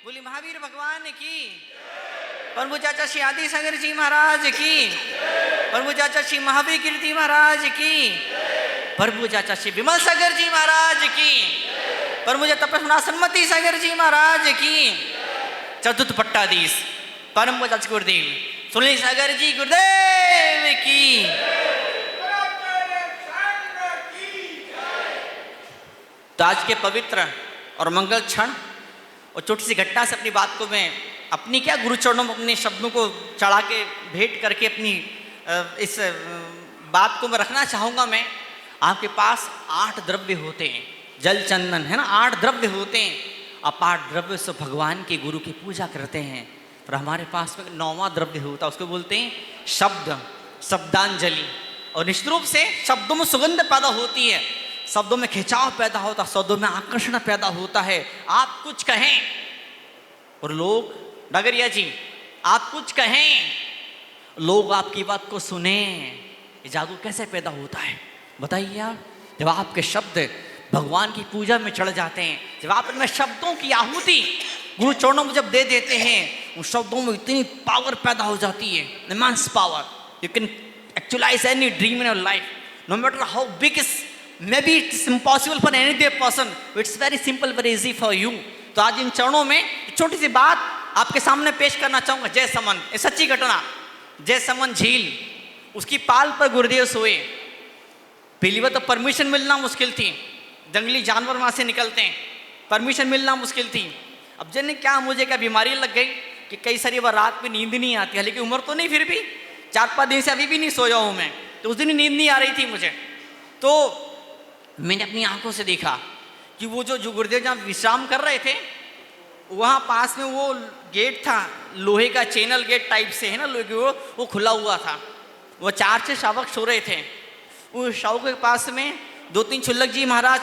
बोली महावीर भगवान की, प्रभु चाचा श्री आदि सागर जी महाराज की, प्रभु चाचा श्री महावीर कीर्ति महाराज की, प्रभु चाचा श्री विमल सागर जी महाराज की, प्रभु तपस्ना सन्मति सागर जी महाराज की, चतुर्थ पट्टाधीश परम चाचा गुरुदेव सुनील सागर जी गुरुदेव की। तो आज के पवित्र और मंगल क्षण और छोटी सी घटना से अपनी बात को मैं अपनी क्या गुरु चरणों में अपने शब्दों को चढ़ा के भेंट करके अपनी इस बात को मैं रखना चाहूँगा। मैं आपके पास 8 द्रव्य होते हैं, जल चंदन है ना, 8 द्रव्य होते हैं। आप 8 द्रव्य से भगवान के गुरु की पूजा करते हैं। पर हमारे पास में 9वां द्रव्य होता है, उसको बोलते हैं शब्द, शब्दांजलि। और निश्चित रूप से शब्दों में सुगंध पैदा होती है, शब्दों में खिंचाव पैदा होता है, शब्दों में आकर्षण पैदा होता है। आप कुछ कहें और लोग, डगरिया जी आप कुछ कहें, लोग आपकी बात को सुने। ये जादू कैसे पैदा होता है बताइए आप? जब आपके शब्द भगवान की पूजा में चढ़ जाते हैं, जब आप इनमें शब्दों की आहुति गुरु चरणों में जब दे देते हैं, उन शब्दों में इतनी पावर पैदा हो जाती है, immense power. You can actualise any dream in your life, no matter how big is, maybe it's impossible for any other person, it's very simple, very easy for you। तो आज इन चरणों में छोटी सी बात आपके सामने पेश करना चाहूँगा। जय समन, ये सच्ची घटना, जय समन झील, उसकी पाल पर गुरुदेव सोए। पहली बार तो परमिशन मिलना मुश्किल थी, जंगली जानवर वहाँ से निकलते हैं, परमिशन मिलना मुश्किल थी। अब जन क्या मुझे क्या बीमारी लग गई कि कई सारी बार रात में नींद नहीं आती, हालांकि उम्र तो नहीं, फिर भी 4-5 दिन से अभी भी नहीं सोया हूँ मैं। तो उस दिन नींद नहीं आ रही थी मुझे, तो मैंने अपनी आंखों से देखा कि वो जो गुरुदेव जहाँ विश्राम कर रहे थे, वहाँ पास में वो गेट था, लोहे का चैनल गेट टाइप से है ना, वो खुला हुआ था। वो 4-6 शावक सो रहे थे। उस शावक के पास में 2-3 छुल्लक जी महाराज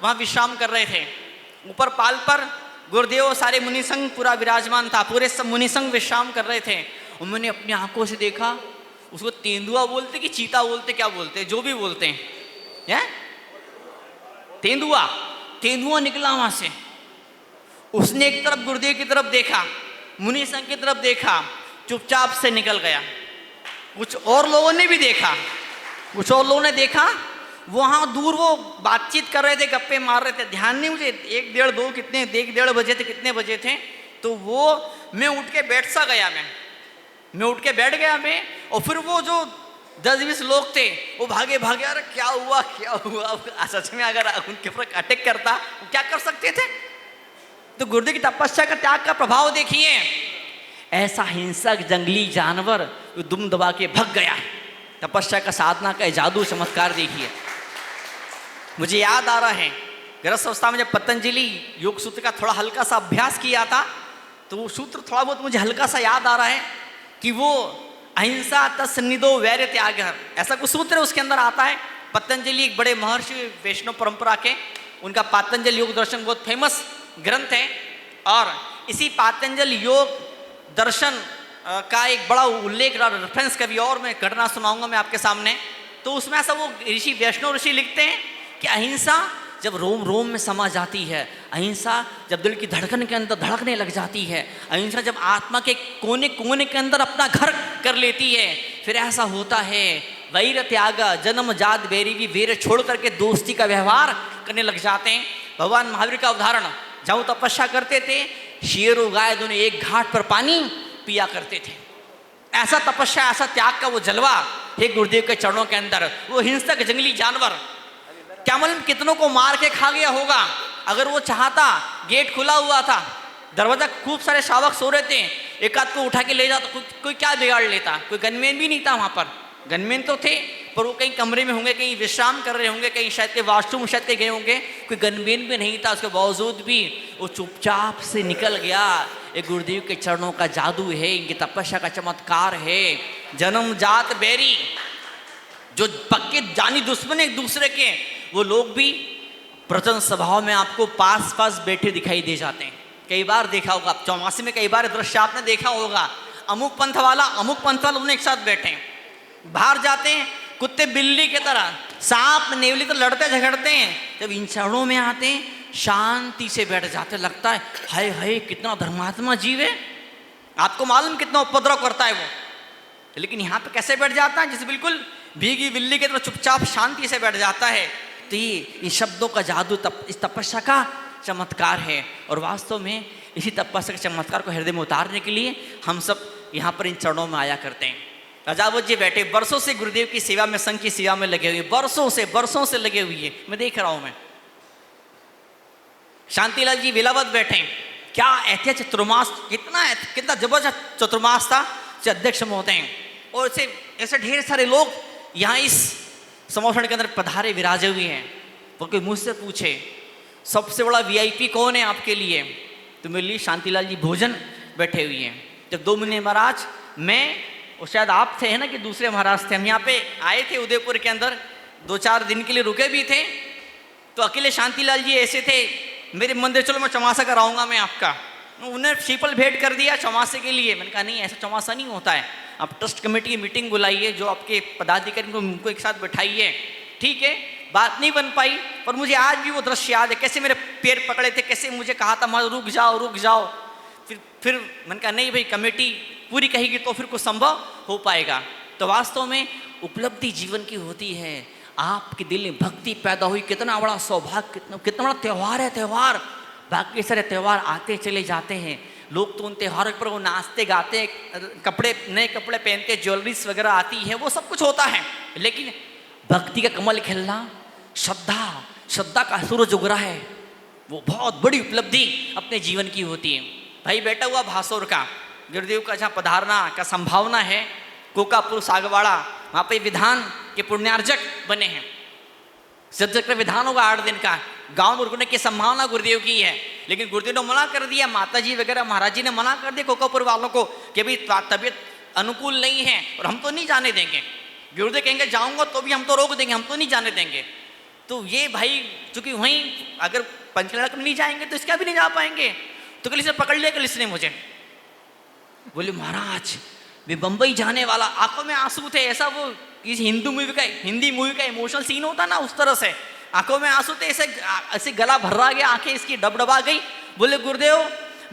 वहाँ विश्राम कर रहे थे। ऊपर पाल पर गुरुदेव और सारे मुनि संघ पूरा विराजमान था, पूरे सब मुनि संघ विश्राम कर रहे थे। और मैंने अपनी आंखों से देखा, उसको तेंदुआ बोलते कि चीता बोलते, क्या बोलते, जो भी बोलते हैं, तेंदुआ निकला वहां से। उसने एक तरफ गुरुदेव की तरफ देखा, मुनि संघ की तरफ देखा, चुपचाप से निकल गया। कुछ और लोगों ने भी देखा, कुछ और लोगों ने देखा, वहां दूर वो बातचीत कर रहे थे, गप्पे मार रहे थे। ध्यान नहीं मुझे 1, 1:30, 2 कितने 1-1:30 बजे थे, कितने बजे थे। तो वो मैं उठ के बैठ सा गया, मैं उठ के बैठ गया मैं। और फिर वो जो 10-20 लोग थे वो भागे, अरे क्या हुआ। सच में अगर उनके ऊपर अटैक करता वो क्या कर सकते थे? तो गुरुदेव की तपस्या का, त्याग का प्रभाव देखिए। ऐसा हिंसक जंगली जानवर दुम दबा के भग गया। तपस्या का, साधना का जादू, चमत्कार देखिए। मुझे याद आ रहा है गृहस्थ अवस्था में जब पतंजलि योग सूत्र का थोड़ा हल्का सा अभ्यास किया था, तो वो सूत्र थोड़ा बहुत मुझे हल्का सा याद आ रहा है कि वो अहिंसा तत्सन्निधो वैर्य त्याग, ऐसा कुछ सूत्र है उसके अंदर आता है। पतंजलि एक बड़े महर्षि वैष्णव परंपरा के, उनका पातंजल योग दर्शन बहुत फेमस ग्रंथ है। और इसी पातंजल योग दर्शन का एक बड़ा उल्लेख, रेफरेंस कभी और मैं घटना सुनाऊंगा मैं आपके सामने। तो उसमें ऐसा वो ऋषि, वैष्णव ऋषि लिखते हैं कि अहिंसा जब रोम रोम में समा जाती है, अहिंसा जब दिल की धड़कन के अंदर धड़कने लग जाती है, अहिंसा जब आत्मा के कोने कोने के अंदर अपना घर कर लेती है, फिर ऐसा होता है वैर त्याग, जन्म जात बैरी भी वेर छोड़ करके दोस्ती का व्यवहार करने लग जाते हैं। भगवान महावीर का उदाहरण, जब तपस्या करते थे, शेर और गाय दोनों एक घाट पर पानी पिया करते थे। ऐसा तपस्या, ऐसा त्याग का वो जलवा है गुरुदेव के चरणों के अंदर। वो हिंसक जंगली जानवर क्या मालूम कितनों को मार के खा गया होगा। अगर वो चाहता, गेट खुला हुआ था, दरवाजा, खूब सारे शावक सो रहे थे, एक आध को उठा के ले जाता, कोई क्या बिगाड़ लेता। कोई गनमैन भी नहीं था वहाँ पर, गनमैन तो थे पर वो कहीं कमरे में होंगे, कहीं विश्राम कर रहे होंगे, कहीं शायद के वॉशरूम शायद के गए होंगे, कोई गनमैन भी नहीं था। उसके बावजूद भी वो चुपचाप से निकल गया। ये गुरुदेव के चरणों का जादू है, इनकी तपस्या का चमत्कार है। जन्म जात बैरी, जो पक्के जानी दुश्मन एक दूसरे के, वो लोग भी प्रचंड स्वभाव में आपको पास पास बैठे दिखाई दे जाते हैं। कई बार देखा होगा, 84 में कई बार दृश्य आपने देखा होगा, अमुक पंथ वाला उन्हें एक साथ बैठे हैं। बाहर जाते हैं कुत्ते बिल्ली की तरह, सांप नेवली तो लड़ते झगड़ते हैं। जब इन चरणों में आते हैं शांति से बैठ जाते, लगता है हाय हाय कितना धर्मात्मा जीव है। आपको मालूम कितना उपद्रव करता है वो, लेकिन यहाँ पे कैसे बैठ जाता है, जैसे बिल्कुल भीगी बिल्ली के तरह चुपचाप शांति से बैठ जाता है। तो ये इन शब्दों का जादू इस तपस्या का चमत्कार है। और वास्तव में इसी तपस्या के चमत्कार को हृदय में उतारने के लिए हम सब यहाँ पर इन चरणों में आया करते हैं। राजावत जी बैठे बरसों से गुरुदेव की सेवा में, संघ की सेवा में लगे हुए, बरसों से लगे हुए, मैं देख रहा हूं। मैं शांतिलाल जी वेलावत बैठे, क्या ऐतिहासिक चतुर्मास, कितना जबरदस्त चतुर्मास था, अध्यक्ष महोदय हैं। और ऐसे ढेर सारे लोग यहाँ इस समर्पण के अंदर पधारे विराजे हुए हैं। वो कोई मुझसे पूछे सबसे बड़ा वीआईपी कौन है आपके लिए, तो मेरे लिए शांतिलाल जी भोजन बैठे हुए हैं। जब 2 महीने महाराज, मैं और शायद आप थे, है ना, कि दूसरे महाराज थे, हम यहाँ पे आए थे उदयपुर के अंदर, 2-4 दिन के लिए रुके भी थे। तो अकेले शांतिलाल जी ऐसे थे, मेरे मंदिर चलो मैं चौमासा कराऊंगा मैं आपका। उन्हें शीपल भेंट कर दिया चौमासे के लिए। मैंने कहा नहीं, ऐसा चौमासा नहीं होता है, आप ट्रस्ट कमेटी की मीटिंग बुलाइए, जो आपके पदाधिकारी उनको एक साथ बैठाइए। ठीक है, बात नहीं बन पाई, पर मुझे आज भी वो दृश्य याद है, कैसे मेरे पैर पकड़े थे, कैसे मुझे कहा था महाराज रुक जाओ। फिर मैंने कहा नहीं भाई, कमेटी पूरी कहेगी तो फिर कुछ संभव हो पाएगा। तो वास्तव में उपलब्धि जीवन की होती है। आपके दिल में भक्ति पैदा हुई, कितना बड़ा सौभाग्य, कितना बड़ा त्यौहार है। त्यौहार, बाकी सारे त्यौहार आते चले जाते हैं, लोग तो उन त्यौहारों पर वो नाचते गाते, कपड़े नए कपड़े पहनते, ज्वेलरीज वगैरह आती है, वो सब कुछ होता है। लेकिन भक्ति का कमल खिलना, श्रद्धा का सूरज उग रहा है, वो बहुत बड़ी उपलब्धि अपने जीवन की होती है। भाई बैठा हुआ भासौर का, गुरुदेव का जहाँ पधारना का संभावना है, कोकापुर सागवाड़ा, वहाँ पे विधान के पुण्यार्जक बने हैं। सदचक्र विधान होगा 8 दिन का, गांव में रुकने की संभावना गुरुदेव की है। लेकिन गुरुदेव ने मना कर दिया, माताजी वगैरह महाराज जी ने मना कर दिया कोकापुर वालों को कि भाई तबीयत अनुकूल नहीं है और हम तो नहीं जाने देंगे। गुरुदेव कहेंगे जाऊंगा तो भी हम तो रोक देंगे, हम तो नहीं जाने देंगे। तो ये भाई चूंकि वहीं अगर पंचलड़क में नहीं जाएंगे तो इसका भी नहीं जा पाएंगे। तो कल इसे पकड़ लिया, कल इसने मुझे बोले महाराज मैं बंबई जाने वाला, आंखों में आंसू थे, ऐसा वो इस हिंदी मूवी का इमोशनल सीन होता ना, उस तरह से आंखों में आंसू थे, ऐसे गला भर्रा गया, आंखें इसकी डबडबा गई। बोले गुरुदेव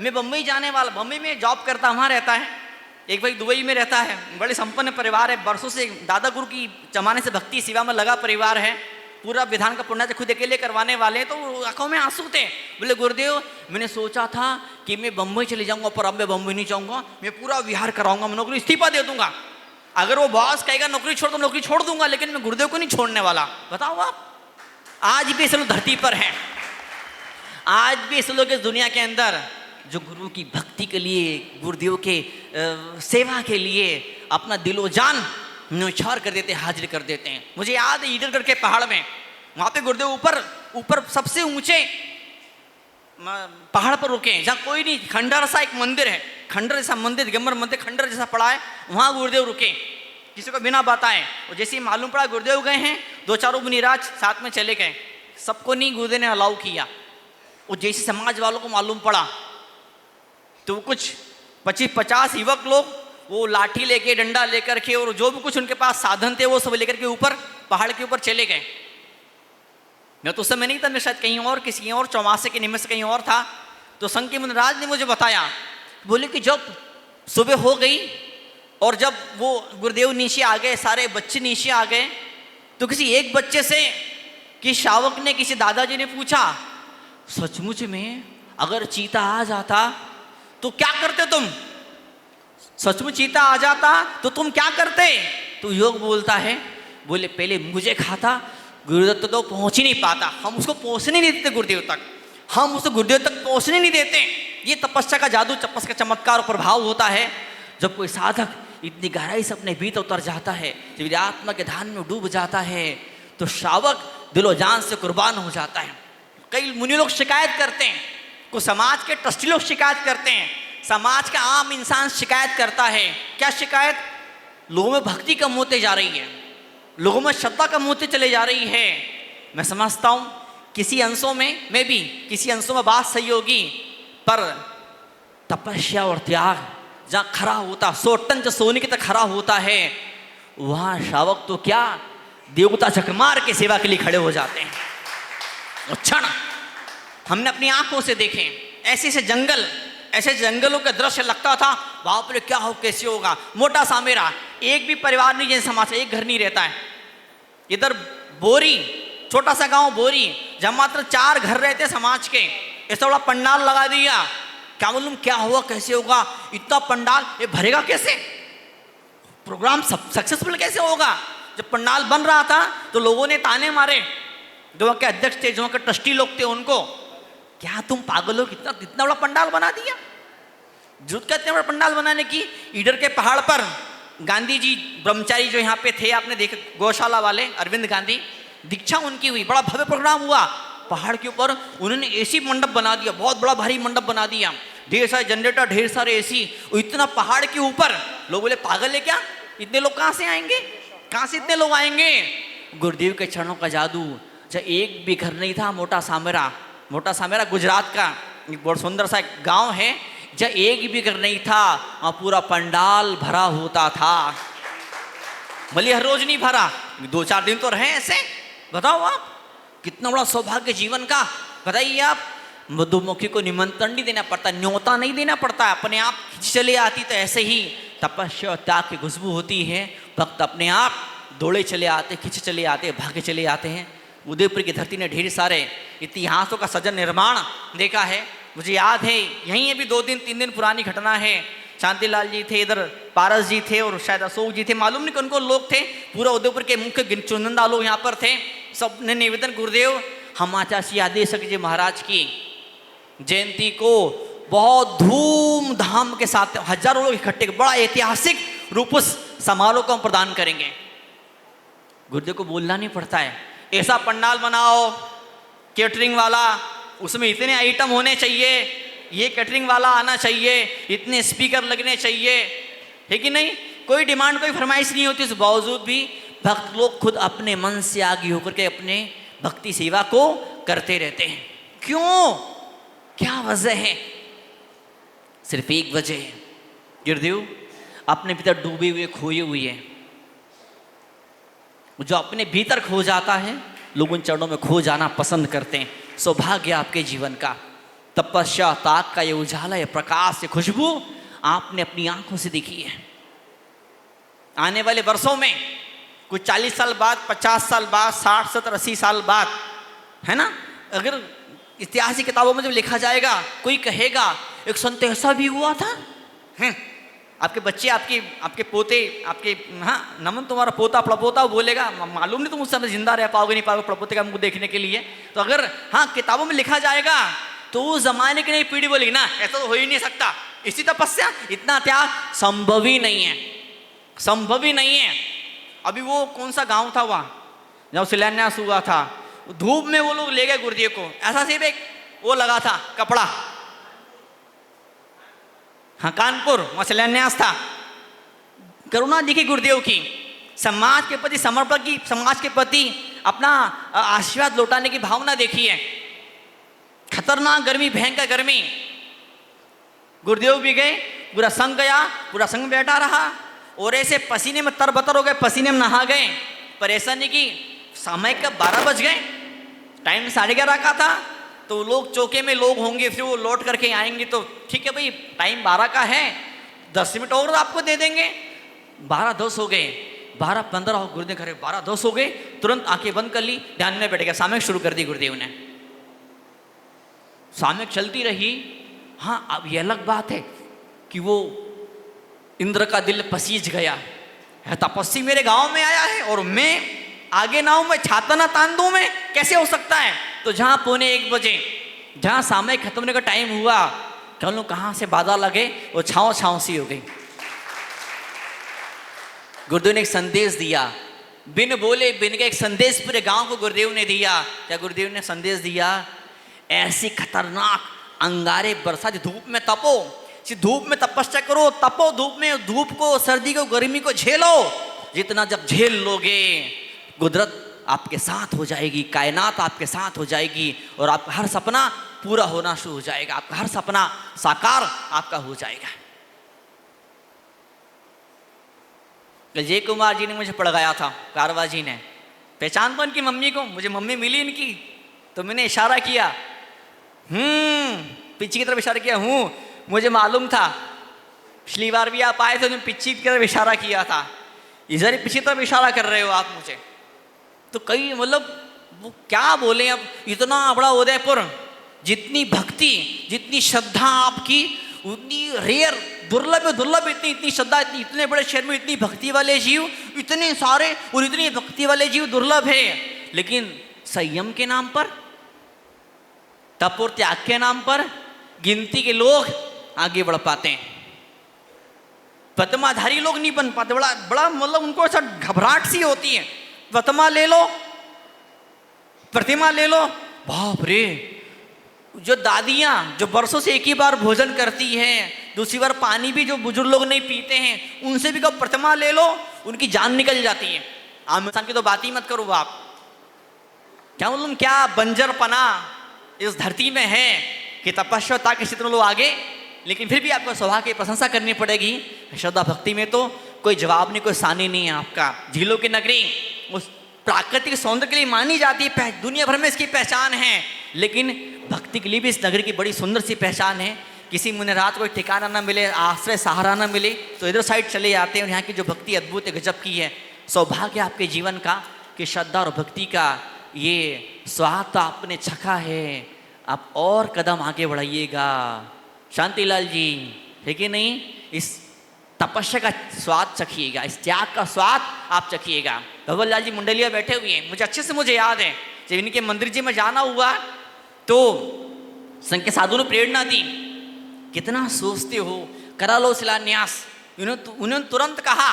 मैं बंबई जाने वाला, बंबई में जॉब करता, वहाँ रहता है, एक भाई दुबई में रहता है, बड़े संपन्न परिवार है, बरसों से दादा गुरु की जमाने से भक्ति सेवा में लगा परिवार है, पूरा विधान का पुण्य खुद अकेले करवाने वाले, तो आंखों में आंसू थे। बोले गुरुदेव मैंने सोचा था कि मैं बम्बई चले जाऊंगा, पर अब मैं बम्बई नहीं जाऊंगा, मैं पूरा विहार कराऊंगा, मैं नौकरी इस्तीफा दे दूंगा। अगर वो बॉस कहेगा नौकरी छोड़ तो नौकरी छोड़ दूंगा, लेकिन मैं गुरुदेव को नहीं छोड़ने वाला। बताओ आप, आज भी ऐसे लोग धरती पर हैं, आज भी ऐसे लोग इस दुनिया के अंदर जो गुरु की भक्ति के लिए, गुरुदेव के सेवा के लिए अपना दिलो जान न्यौछावर कर देते, हाजिर कर देते हैं। मुझे याद है ईडरगढ़ के पहाड़ में, वहाँ पे गुरुदेव ऊपर सबसे ऊंचे पहाड़ पर रुके, जहाँ कोई नहीं, खंडर सा एक मंदिर है, खंडर जैसा मंदिर, दिगंबर मंदिर खंडर जैसा पड़ा है, वहाँ गुरुदेव रुके किसी को बिना बताए। और जैसे ही मालूम पड़ा गुरुदेव गए हैं, 2-4 मुनिराज साथ में चले गए, सबको नहीं गुरुदेव ने अलाउ किया। और जैसे समाज वालों को मालूम पड़ा तो कुछ 25-50 युवक लोग वो लाठी लेके, डंडा लेकर के, और जो भी कुछ उनके पास साधन थे वो सब लेकर के ऊपर पहाड़ के ऊपर चले गए। मैं तो उस समय नहीं था, मैं शायद कहीं और किसी और चौमासे के निमित्त कहीं और था। तो संघ के मुनिराज ने मुझे बताया, बोले कि जब सुबह हो गई और जब वो गुरुदेव नीचे आ गए, सारे बच्चे नीचे आ गए, तो किसी एक बच्चे से कि शावक ने, किसी दादाजी ने पूछा, सचमुच में अगर चीता आ जाता तो क्या करते तुम? सचमुच चीता आ जाता तो तुम क्या करते? तो योग बोलता है, बोले पहले मुझे खाता, गुरुदेव तो पहुंच ही नहीं पाता, हम उसको पहुंचने नहीं देते गुरुदेव तक, हम उसको गुरुदेव तक पहुंचने नहीं देते। ये तपस्या का जादू, तपस्या का चमत्कार और प्रभाव होता है। जब कोई साधक इतनी गहराई से अपने भीतर उतर जाता है, जब आत्मा के ध्यान में डूब जाता है, तो श्रावक दिलो जान से कुर्बान हो जाता है। कई मुनि लोग शिकायत करते हैं, कुछ समाज के ट्रस्टी लोग शिकायत करते हैं, समाज का आम इंसान शिकायत करता है। क्या शिकायत? लोगों में भक्ति कम होते जा रही है, लोगों में श्रद्धा कम होते चले जा रही है। मैं समझता हूँ किसी अंशों में, मैं भी किसी अंशों में बात सही होगी, पर तपस्या और त्याग जहाँ खरा होता, 100 टन जो सोने की तक खरा होता है, वहाँ श्रावक तो क्या, देवता चकमार के सेवा के लिए खड़े हो जाते हैं। क्षण हमने अपनी आंखों से देखे। ऐसे ऐसे जंगल, ऐसे जंगलों का दृश्य लगता था बाप रे क्या हो कैसे होगा। मोटा सा मेरा एक भी परिवार नहीं जैसे समाज, एक घर नहीं रहता है। इधर बोरी, छोटा सा गांव बोरी, जहाँ मात्र 4 घर रहते समाज के, ऐसा बड़ा पंडाल लगा दिया। क्या मालूम क्या हुआ कैसे होगा, इतना पंडाल ये भरेगा कैसे, प्रोग्राम सक्सेसफुल कैसे होगा। जब पंडाल बन रहा था तो लोगों ने ताने मारे, जो वहाँ के अध्यक्ष थे, जो वहाँ के ट्रस्टी लोग थे उनको, क्या तुम पागल हो, कितना इतना बड़ा पंडाल बना दिया। जरूरत क्या इतना बड़ा पंडाल बनाने की। इधर के पहाड़ पर गांधी जी ब्रह्मचारी जो यहाँ पे थे, आपने देखा गौशाला वाले अरविंद गांधी, दीक्षा उनकी हुई, बड़ा भव्य प्रोग्राम हुआ। पहाड़ के ऊपर उन्होंने एसी मंडप बना दिया, बहुत बड़ा भारी मंडप बना दिया, ढेर सारे जनरेटर, ढेर सारे एसी। इतना पहाड़ के ऊपर, लोग बोले पागल है क्या, इतने लोग कहाँ से आएंगे, कहाँ से इतने लोग आएंगे। गुरुदेव के चरणों का जादू। जब एक भी घर नहीं था, मोटा सामेरा गुजरात का एक बहुत सुंदर सा गांव है, जब एक भी घर नहीं था वहाँ पूरा पंडाल भरा होता था। भले हर रोज नहीं भरा, 2-4 दिन तो रहे ऐसे। बताओ आप कितना बड़ा सौभाग्य जीवन का। बताइए आप, मधुमक्खी को निमंत्रण नहीं देना पड़ता, न्योता नहीं देना पड़ता, अपने आप चले आती। तो ऐसे ही तपस्या त्याग की खुशबू होती है, भक्त अपने आप दौड़े चले आते, खिंचे चले आते, भागे चले आते हैं। उदयपुर की धरती ने ढेर सारे इतिहासों का सजन निर्माण देखा है। मुझे याद है, यहीं अभी 2-3 दिन पुरानी घटना है। शांतिलाल जी थे, इधर पारस जी थे और शायद अशोक जी थे, मालूम नहीं कौन कौन लोग थे। पूरा उदयपुर के मुख्य चुनिंदा लोग यहाँ पर थे। सबने निवेदन, गुरुदेव हम आचार्य श्री आदेशक जी महाराज की जयंती को बहुत धूमधाम के साथ हजारों लोग इकट्ठे, बड़ा ऐतिहासिक रूप उस समारोह को हम प्रदान करेंगे। गुरुदेव को बोलना नहीं पड़ता है, ऐसा पंडाल बनाओ कैटरिंग वाला, उसमें इतने आइटम होने चाहिए, ये कैटरिंग वाला आना चाहिए, इतने स्पीकर लगने चाहिए, है कि नहीं। कोई डिमांड, कोई फरमाइश नहीं होती। इस बावजूद भी भक्त लोग खुद अपने मन से आगे होकर के अपने भक्ति सेवा को करते रहते हैं। क्यों, क्या वजह है? सिर्फ एक वजह है, गुरुदेव अपने भीतर डूबे हुए खोए हुए हैं। जो अपने भीतर खो जाता है, लोग उन चरणों में खो जाना पसंद करते हैं। सौभाग्य आपके जीवन का, तपस्या ताक का ये उजाला, ये प्रकाश, ये खुशबू आपने अपनी आंखों से देखी है। आने वाले वर्षों में कुछ 40 साल बाद, 50 साल बाद, 60, 70, 80 साल बाद, है ना, अगर इतिहास की किताबों में जब लिखा जाएगा, कोई कहेगा एक संत ऐसा भी हुआ था। हैं, आपके बच्चे, आपके पोते, आपके, हाँ नमन तुम्हारा पोता पड़पोता बोलेगा, मालूम नहीं तुम उस समय जिंदा रह पाओगे नहीं पाओगे पड़पोते का मुंह देखने के लिए। तो अगर हाँ किताबों में लिखा जाएगा तो उस जमाने की नई पीढ़ी बोलेगी ना ऐसा तो हो ही नहीं सकता, इसी तपस्या, इतना त्याग संभव ही नहीं है, संभव ही नहीं है। अभी वो कौन सा गांव था वहाँ जब शिलान्यास हुआ था, धूप में वो लोग ले गए गुरुदेव को, ऐसा सिर्फ एक वो लगा था कपड़ा, हाँ कानपुर, वहाँ शिलान्यास था। करुणा दिखी गुरुदेव की, समाज के प्रति समर्पण की, समाज के प्रति अपना आशीर्वाद लौटाने की भावना देखी है। खतरनाक गर्मी, भयंकर गर्मी, गुरुदेव भी गए, पूरा संघ गया, पूरा संघ बैठा रहा और ऐसे पसीने में तरबतर हो गए, पसीने में नहा गए। पर ऐसा नहीं कि समय कब 12 बज गए, टाइम 11:30 का था, तो लोग चौके में लोग होंगे, फिर वो लौट करके आएंगे, तो ठीक है भाई टाइम 12 का है, 10 मिनट और आपको दे देंगे। 12:10 हो गए, 12:15 हो, गुरुदेव करे 12:10 हो गए, तुरंत आंखें बंद कर ली, ध्यान में बैठ गया, सामयिक शुरू कर दी गुरुदेव ने। सामयिक चलती रही। हाँ अब ये अलग बात है कि वो इंद्र का दिल पसीज गया है, तपस्वी मेरे गांव में आया है और मैं आगे ना हूं, मैं छाता ना तान दूं, मैं कैसे हो सकता है। तो जहां 1:45 बजे, जहां सामयिक खत्म होने का टाइम हुआ, चलो कहां से बाधा लगे, वो छाँव छाँव सी हो गई। गुरुदेव ने एक संदेश दिया, बिन बोले बिन के एक संदेश पूरे गांव को गुरुदेव ने दिया। क्या गुरुदेव ने संदेश दिया? ऐसी खतरनाक अंगारे बरसात, धूप में तपो, धूप में तपस्या करो, तपो धूप में, धूप को, सर्दी को, गर्मी को झेलो। जितना जब झेल लोगे, कुदरत आपके साथ हो जाएगी, कायनात आपके साथ हो जाएगी और आपका हर सपना पूरा होना शुरू हो जाएगा, आपका हर सपना साकार आपका हो जाएगा। जय कुमार जी ने मुझे पढ़ाया था, कारवा जी ने, पहचान तो इनकी मम्मी को, मुझे मम्मी मिली इनकी, तो मैंने इशारा किया, पीछे की तरफ इशारा किया। मुझे मालूम था, पिछली बार भी आप आए थे तो पीछे की तरफ इशारा किया था, इधर पीछे की तरफ इशारा कर रहे हो आप मुझे। तो कई मतलब वो क्या बोले, अब इतना बड़ा उदयपुर, जितनी भक्ति, जितनी श्रद्धा आपकी, उतनी रेयर, दुर्लभ इतनी श्रद्धा, इतने बड़े शहर में इतनी भक्ति वाले जीव इतने सारे, और इतनी भक्ति वाले जीव दुर्लभ है। लेकिन संयम के नाम पर, तप और त्याग के नाम पर गिनती के लोग आगे बढ़ पाते हैं, प्रतिमाधारी लोग नहीं बन पाते। बड़ा बड़ा मतलब उनको ऐसा घबराहट सी होती है। प्रतिमा ले लो, प्रतिमा ले लो, बाप रे। जो दादियाँ जो बरसों से एक ही बार भोजन करती हैं, दूसरी बार पानी भी जो बुजुर्ग लोग नहीं पीते हैं, उनसे भी कब प्रतिमा ले लो, उनकी जान निकल जाती है। आम इंसान की तो बात ही मत करो आप। क्या मतलब, क्या बंजरपना इस धरती में है कि तपस्या के क्षेत्र में लोग आगे। लेकिन फिर भी आपको स्वभाव की प्रशंसा करनी पड़ेगी। श्रद्धा भक्ति में तो कोई जवाब नहीं, कोई सानी नहीं है आपका। झीलों की नगरी उस प्राकृतिक सौंदर्य के लिए मानी जाती है, दुनिया भर में इसकी पहचान है। लेकिन भक्ति के लिए भी इस नगरी की बड़ी सुंदर सी पहचान है। किसी मुने रात को ठिकाना ना मिले, आश्रय सहारा ना मिले, तो इधर साइड चले जाते हैं। और यहाँ की जो भक्ति अद्भुत है, गजब की है। सौभाग्य आपके जीवन का कि श्रद्धा और भक्ति का ये स्वाद तो आपने चखा है। आप और कदम आगे बढ़ाइएगा शांतिलाल जी, है कि नहीं? इस तपस्या का स्वाद चखिएगा, इस त्याग का स्वाद आप चखिएगा। धवल लाल जी मुंडलिया बैठे हुए हैं, मुझे अच्छे से मुझे याद है, जब इनके मंदिर जी में जाना हुआ तो संघ के साधु ने प्रेरणा दी, कितना सोचते हो, करा लो शिलान्यास। उन्होंने तुरंत कहा,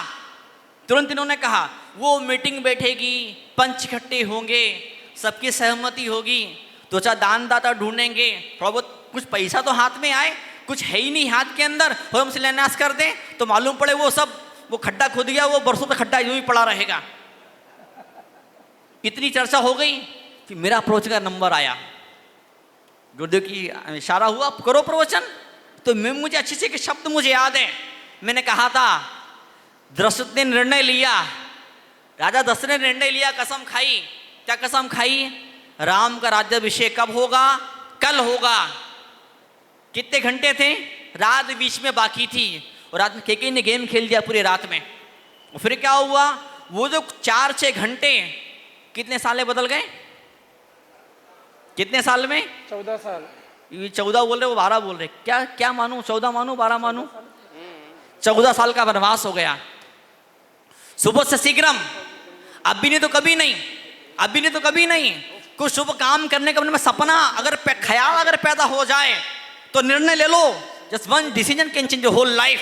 तुरंत इन्होंने कहा वो मीटिंग बैठेगी, पंच इकट्ठे होंगे, सबकी सहमति होगी, तो चाहे दान दाता ढूंढेंगे, थोड़ा बहुत कुछ पैसा तो हाथ में आए, कुछ है ही नहीं हाथ के अंदर, और हम शिलान्यास कर दें तो मालूम पड़े वो सब, वो खड्डा खुद गया, वो बरसों तक खड्डा यूं ही पड़ा रहेगा। इतनी चर्चा हो गई कि मेरा अप्रोच का नंबर आया, गुरुदेव की इशारा हुआ, करो प्रवचन। तो मुझे अच्छे से के शब्द मुझे याद है, मैंने कहा था, दशरथ ने निर्णय लिया, राजा दशरथ ने निर्णय लिया, कसम खाई। क्या कसम खाई? राम का राज्याभिषेक कब होगा? कल होगा। कितने घंटे थे? रात बीच में बाकी थी, और रात में केके ने गेम खेल दिया पूरी रात में। और फिर क्या हुआ? वो जो 4-6 घंटे कितने साल में बदल गए? कितने साल में? 14 साल। ये 14 बोल रहे, वो 12 बोल रहे। क्या क्या मानूं? 14 मानूं, 12 मानूं? 14 साल का वनवास हो गया। सुबह से शीघ्रम, अभी नहीं तो कभी नहीं, अभी नहीं तो कभी नहीं। कुछ शुभ काम करने का मन में सपना अगर ख्याल अगर पैदा हो जाए तो निर्णय ले लो। Just one decision can change whole life.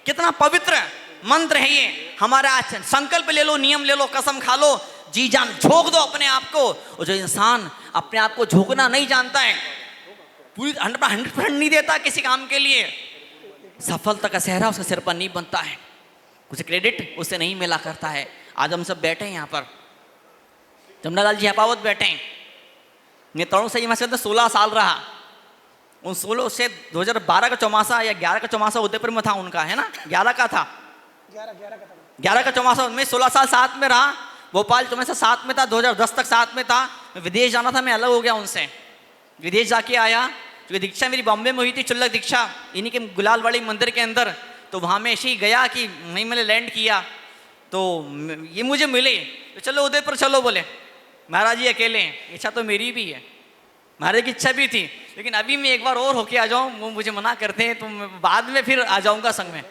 कितना पवित्र मंत्र है ये हमारा। संकल्प ले लो, नियम ले लो, कसम खा लो, जी जान झोंक दो अपने आप को। और जो इंसान अपने आप को झोंकना नहीं जानता है, पूरी 100% नहीं देता किसी काम के लिए, सफलता का सेहरा उसके सिर पर नहीं बनता है, कुछ क्रेडिट उसे नहीं मिला करता है। आज हम सब बैठे हैं यहाँ पर, जमुनालाल जी हपावत बैठे हैं। मैं तरुण से यहाँ से 16 साल रहा। उन 16 से 2012 का चौमासा या 11 का चौमासा उदयपुर में था उनका, है ना? 11 का था, 11 का चौमासा। मैं 16 साल साथ में रहा। भोपाल चौमासा साथ में था, 2010 तक साथ में था। मैं विदेश जाना था, मैं अलग हो गया उनसे, विदेश जाके आया। क्योंकि दीक्षा मेरी बॉम्बे में हुई थी, चुल्लक दीक्षा, इन्हीं के गुलालवाड़ी मंदिर के अंदर। तो वहाँ में ऐसे ही गया कि वहीं मैंने लैंड किया, तो ये मुझे मिले, तो चलो उदयपुर चलो। बोले महाराज जी अकेले हैं। इच्छा तो मेरी भी है, महाराज की इच्छा भी थी, लेकिन अभी मैं एक बार और होके आ जाऊँ, वो मुझे मना करते हैं, तो बाद में फिर आ जाऊँगा संग में।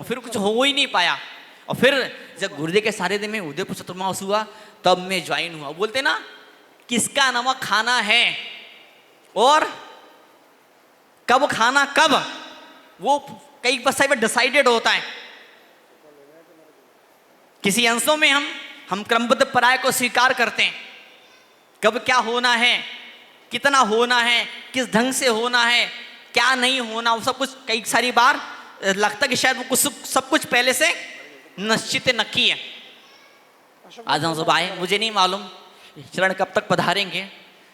फिर कुछ हो ही नहीं पाया। और फिर जब गुरुदेव के सारे दिन में उदयपुर चतुर्मास हुआ, तब मैं ज्वाइन हुआ। बोलते ना, किसका नमक खाना है और कब खाना, कब, वो कई बस डिसाइडेड होता है। किसी अंशों में हम क्रमबद्ध पराय को स्वीकार करते हैं, कब क्या होना है, कितना होना है, किस ढंग से होना है, क्या नहीं होना, वो सब कुछ कई सारी बार लगता कि शायद वो कुछ सब कुछ पहले से निश्चित नक्की है। आज हम सब आए, मुझे नहीं मालूम चरण कब तक पधारेंगे।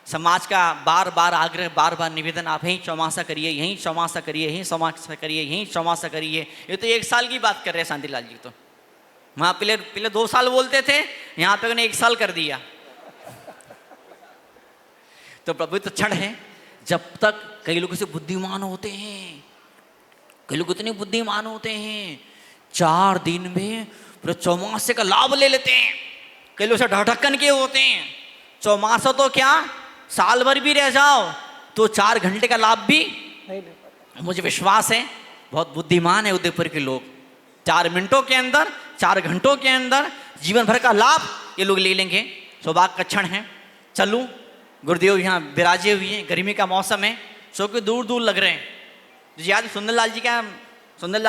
समाज का बार बार आग्रह, बार बार निवेदन, आप यहीं चौमासा करिए, यहीं चौमासा करिए, यहीं चौमासा करिए, यहीं चौमासा करिए। ये तो 1 साल की बात कर रहे हैं शांतिलाल जी। तो वहाँ पहले 2 साल बोलते थे, यहाँ पे उन्हें 1 साल कर दिया। तो प्रभु तो क्षण है, जब तक कई लोग ऐसे बुद्धिमान होते हैं, कई लोग इतने बुद्धिमान होते हैं 4 दिन में पूरे चौमासे का लाभ ले लेते हैं। कई लोग से ढकन के होते हैं, चौमासा तो क्या साल भर भी रह जाओ तो 4 घंटे का लाभ भी नहीं ले पाते। मुझे विश्वास है बहुत बुद्धिमान है उदयपुर के लोग, 4 मिनटों के अंदर 4 घंटों के अंदर जीवन भर का लाभ ये लोग ले लेंगे। सौभाग्य का क्षण है। चलूं, गुरुदेव यहाँ विराजे हुए हैं, गर्मी का मौसम है, सो के दूर दूर लग रहे हैं। मुझे याद सुंदरलाल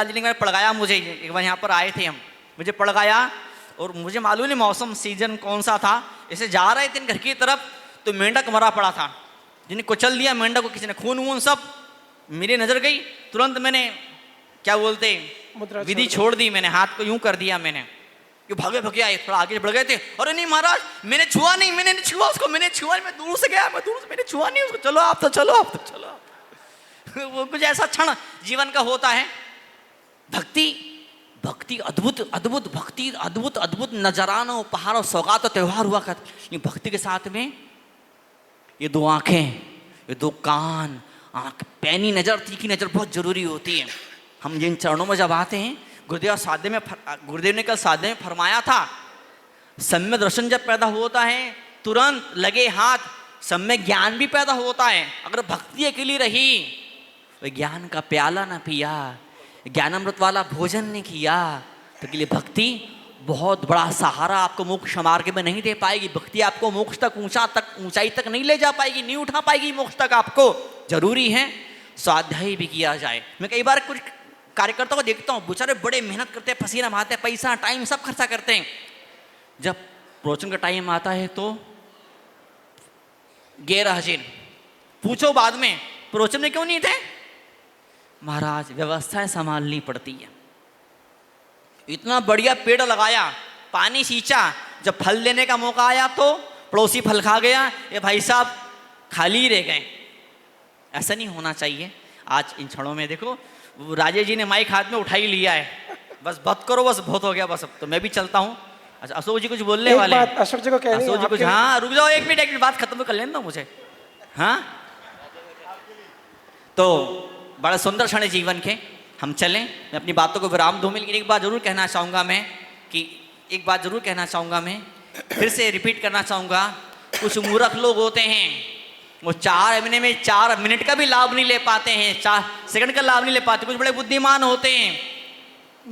जी ने पढ़ाया मुझे, एक बार यहाँ पर आए थे हम, मुझे पढ़ाया और मुझे मालूम नहीं मौसम सीजन कौन सा था, ऐसे जा रहे थे घर की तरफ तो मेंढक मरा पड़ा था, जिन्हें कुचल दिया मेंढक को किसी ने, खून वून सब मेरी नज़र गई। तुरंत मैंने क्या बोलते विधि छोड़ दी, मैंने हाथ को यूं कर दिया, मैंने ये भागे भागे आए, थोड़ा आगे बढ़ गए थे, अरे नहीं महाराज मैंने छुआ नहीं, मैंने नहीं छुआ उसको, मैंने छुआ, मैं दूर से गया, मैंने छुआ नहीं उसको, चलो आप तो चलो। वो कुछ ऐसा क्षण जीवन का होता है। भक्ति अद्भुत नजराना, उपहार और सौगात और त्यौहार हुआ करते। ये भक्ति के साथ में ये 2 आंखें, ये 2 कान, आंख, पैनी नजर, तीखी नजर बहुत जरूरी होती है। हम जिन चरणों में जब आते हैं, गुरुदेव ने कल साधे में फरमाया था, सम्यक दर्शन जब पैदा होता है तुरंत लगे हाथ सम्यक ज्ञान भी पैदा होता है। अगर भक्ति अकेली रही, तो ज्ञान का प्याला ना पिया, ज्ञानामृत वाला भोजन नहीं किया, तो के लिए भक्ति बहुत बड़ा सहारा आपको मोक्ष मार्ग में नहीं दे पाएगी। भक्ति आपको मोक्ष तक ऊंचाई तक नहीं ले जा पाएगी, नहीं उठा पाएगी मोक्ष तक आपको। जरूरी है स्वाध्याय भी किया जाए। मैं कई बार कुछ कार्यकर्ताओं को देखता हूँ, बेचारे बड़े मेहनत करते हैं, पसीना बहाते हैं, पैसा टाइम सब खर्चा करते हैं, जब प्रवचन का टाइम आता है तो गैर हाजिर। पूछो बाद में प्रवचन में क्यों नहीं थे? महाराज व्यवस्थाएं संभालनी पड़ती है। इतना बढ़िया पेड़ लगाया, पानी सींचा, जब फल देने का मौका आया तो पड़ोसी फल खा गया, ये भाई साहब खाली रह गए। ऐसा नहीं होना चाहिए। आज इन क्षणों में देखो राजेश जी ने माइक हाथ में उठा ही लिया है, बस बात करो, बस बहुत हो गया, बस अब तो मैं भी चलता हूँ। अच्छा अशोक जी कुछ बोलने वाले हैं? अशोक जी को कहनी है, अशोक जी कुछ, हाँ रुक जाओ 1 मिनट बात खत्म कर लेना मुझे। हाँ तो बड़ा सुंदर क्षण है जीवन के, हम चलें। मैं अपनी बातों को विराम दूँ, लेकिन एक बात जरूर कहना चाहूँगा मैं, फिर से रिपीट करना चाहूँगा। कुछ मूर्ख लोग होते हैं, वो 4 महीने में 4 मिनट का भी लाभ नहीं ले पाते हैं, 4 सेकंड का लाभ नहीं ले पाते। कुछ बड़े बुद्धिमान होते हैं,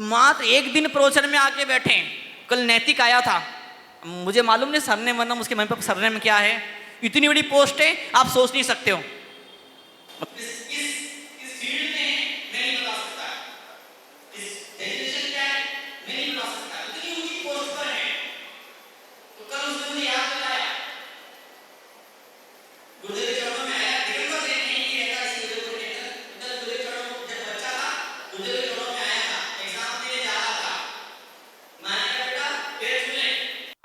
मात्र 1 दिन प्रवचन में आके बैठे। कल नैतिक आया था, मुझे मालूम नहीं सरनेम वरना उसके मन पर सरनेम क्या है, इतनी बड़ी पोस्ट है आप सोच नहीं सकते हो।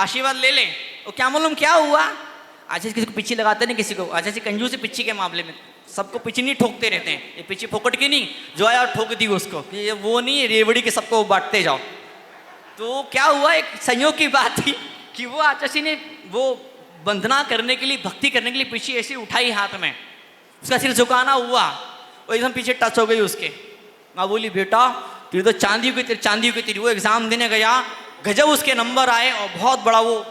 आशीर्वाद ले लें, वो क्या मालूम क्या हुआ। अच्छा किसी को पिच्ची लगाते नहीं, किसी को अच्छा कंजूस पिच्ची के मामले में सबको पिच्ची नहीं ठोकते रहते हैं। ये पिच्ची फोकट की नहीं, जो आया और ठोक दी उसको, ये वो नहीं रेवड़ी के सबको बांटते जाओ। तो क्या हुआ, एक संयोग की बात थी कि वो आचार्य ने वो वंदना करने के लिए, भक्ति करने के लिए पिच्ची ऐसी उठाई हाथ में, उसका सिर झुकाना हुआ, वो एकदम पीछे टच हो गई उसके। माँ बोली बेटा तेरी तो चांदी की तेरी। वो एग्जाम देने गया, गजब उसके नंबर आए और बहुत बड़ा वो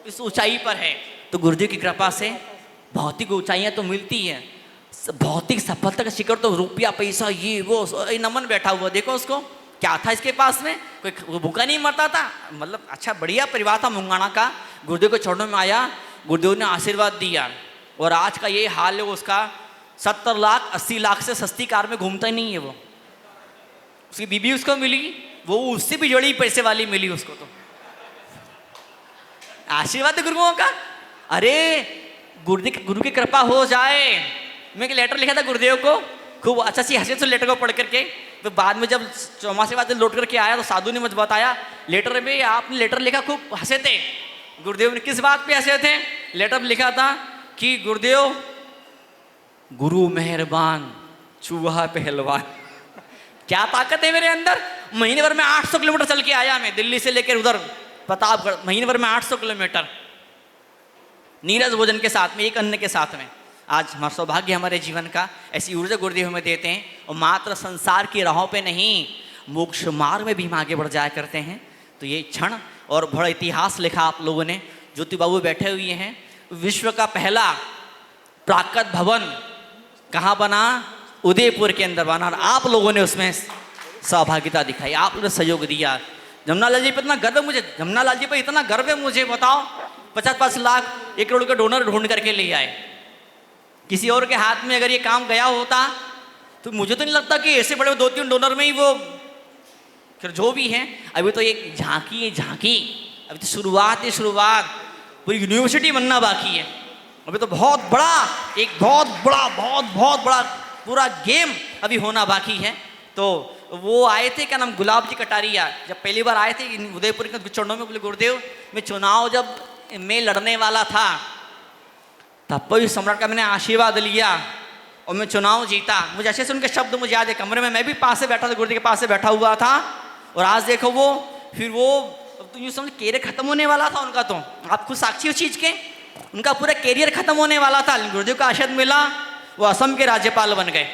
इस ऊंचाई पर है। तो गुरुदेव की कृपा से भौतिक ऊंचाइयां तो मिलती हैं, भौतिक सफलता का शिखर तो रुपया पैसा ये वो। नमन बैठा हुआ, देखो उसको क्या था इसके पास में, कोई भूखा नहीं मरता था, मतलब अच्छा बढ़िया परिवार था मुंगाना का। गुरुदेव के चरणों में आया, गुरुदेव ने आशीर्वाद दिया, और आज का ये हाल है उसका। 70 लाख 80 लाख से सस्ती कार में घूमता ही नहीं है वो। उसकी बीबी उसको मिली, वो उससे भी जड़ी पैसे वाली मिली उसको। तो आशीर्वाद गुरुओं का, अरे गुरु की कृपा हो जाए। मैं एक लेटर लिखा था गुरुदेव को, खूब अच्छा सी हंसे से लेटर को पढ़ करके। तो बाद में जब चौमासे बाद लौट करके आया तो साधु ने मुझे बताया, लेटर में आपने लेटर लिखा, खूब हंसे थे। गुरुदेव ने किस बात पे हंसे थे? लेटर में लिखा था कि गुरुदेव गुरु मेहरबान चूहा पहलवान। क्या ताकत है मेरे अंदर। महीने भर में 800 किलोमीटर चल के आया मैं, दिल्ली से लेकर उधर प्रतापगढ़, महीने भर में 800 किलोमीटर नीरज भोजन के साथ में, एक अन्न के साथ में। आज हमारा सौभाग्य हमारे जीवन का, ऐसी ऊर्जा गुरुदेव हमें देते हैं। और मात्र संसार की राहों पे नहीं, मोक्ष मार्ग में भी हम आगे बढ़ जाया करते हैं। तो ये क्षण और बड़ा इतिहास लिखा आप लोगों ने। ज्योति बाबू बैठे हुए हैं। विश्व का पहला प्राकृत भवन कहाँ बना? उदयपुर के अंदर बना, और आप लोगों ने उसमें सहभागिता दिखाई, आप लोगों ने सहयोग दिया। जमुनालाल जी पर इतना गर्व है मुझे, जमुनालाल जी पर इतना गर्व है मुझे, बताओ 50-50 लाख 1 करोड़ के डोनर ढूंढ करके ले आए। किसी और के हाथ में अगर ये काम गया होता तो मुझे तो नहीं लगता कि ऐसे बड़े 2-3 डोनर में ही वो, फिर जो भी है। अभी तो एक झांकी है, झांकी, अभी तो शुरुआत है, शुरुआत। पूरी यूनिवर्सिटी बनना बाकी है। अभी तो बहुत बड़ा, एक बहुत बड़ा पूरा गेम अभी होना बाकी है। तो वो आए थे, क्या नाम, गुलाब जी कटारिया, जब पहली बार आए थे उदयपुर के चरणों में, बोले गुरुदेव मैं चुनाव जब मैं लड़ने वाला था तब पर सम्राट का मैंने आशीर्वाद लिया और मैं चुनाव जीता। मुझे अच्छे से उनके शब्द मुझे याद है। कमरे में मैं भी पास से बैठा था, गुरुदेव के पास से बैठा हुआ था। और आज देखो वो, फिर वो तो यूँ समझ कैरियर खत्म होने वाला था उनका। तो आप खुद साक्षी उस चीज़ के, उनका पूरा कैरियर खत्म होने वाला था। गुरुदेव का आशीर्वाद मिला, वो असम के राज्यपाल बन गए।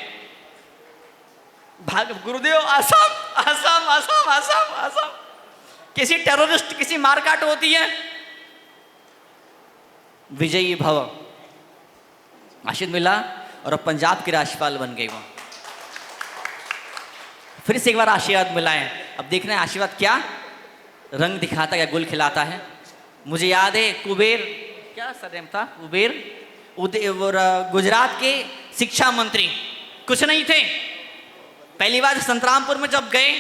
भाग गुरुदेव, असम असम असम असम असम, किसी टेररिस्ट किसी मारकाट होती है, विजयी भव, आशीर्वाद मिला और अब पंजाब के राज्यपाल बन गए वो। फिर से एक बार आशीर्वाद मिला है। अब देखना है आशीर्वाद क्या रंग दिखाता है, क्या गुल खिलाता है। मुझे याद है कुबेर, क्या सरनेम था, कुबेर गुजरात के शिक्षा मंत्री कुछ नहीं थे। पहली बार संतरामपुर में जब गए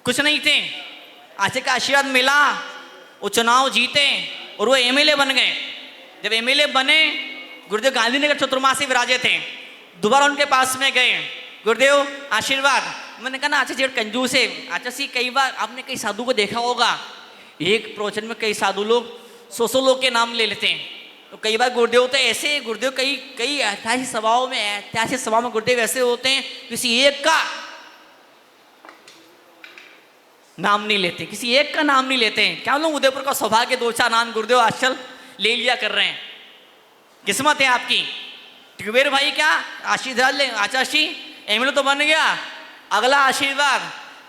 कुछ नहीं थे, आशे का आशीर्वाद मिला, वो चुनाव जीते और वो एमएलए बन गए। जब एमएलए बने, गुरुदेव गांधीनगर चतुर्मासी विराजे थे, दोबारा उनके पास में गए, गुरुदेव आशीर्वाद। मैंने कहा ना अच्छा जी कंजूस है। अच्छा सी, कई बार आपने कई साधु को देखा होगा, एक प्रवचन में कई साधु लोग 100 लोग के नाम ले लेते हैं। तो कई बार गुरुदेव तो ऐसे, गुरुदेव कई ऐतिहासिक सभाओं में गुरुदेव ऐसे होते हैं, किसी एक का नाम नहीं लेते, किसी एक का नाम नहीं लेते हैं। क्या लोग उदयपुर का सौभाग्य, 2-4 नाम गुरुदेव आजकल ले लिया कर रहे हैं। किस्मत है आपकी। कुबेर भाई क्या आशीर्वाद ले, आचाशी एमएलए तो बन गया, अगला आशीर्वाद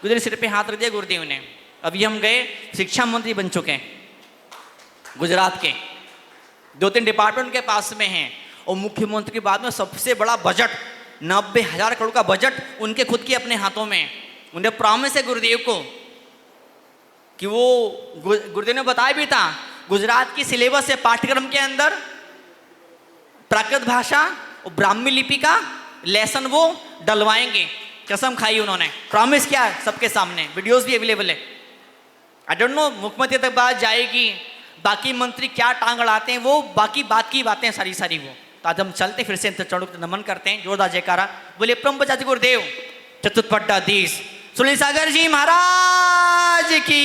गुरुदेव सिर पे हाथ रख दिया गुरुदेव ने। अभी हम गए, शिक्षा मंत्री बन चुके हैं गुजरात के, 2-3 डिपार्टमेंट के पास में हैं। और मुख्यमंत्री के बाद में सबसे बड़ा बजट 90,000 करोड़ का बजट उनके खुद के अपने हाथों में। उन्हें प्रॉमिस है गुरुदेव को कि वो, गुरुदेव ने बताया भी था, गुजरात की सिलेबस से पाठ्यक्रम के अंदर प्राकृत भाषा और ब्राह्मी लिपि का लेसन वो डलवाएंगे। कसम खाई उन्होंने, प्रॉमिस किया सबके सामने, वीडियोस भी अवेलेबल है। आई डोंट नो मुख्यमंत्री तक बात जाएगी, बाकी मंत्री क्या टांग अड़ाते हैं, वो बाकी बात की बातें सारी वो। तो आज हम चलते फिर से चरणों को नमन करते हैं, जोरदार जयकारा बोले परम गुरुदेव चतुष्पट्टाधीश सुनील सागर जी महाराज की।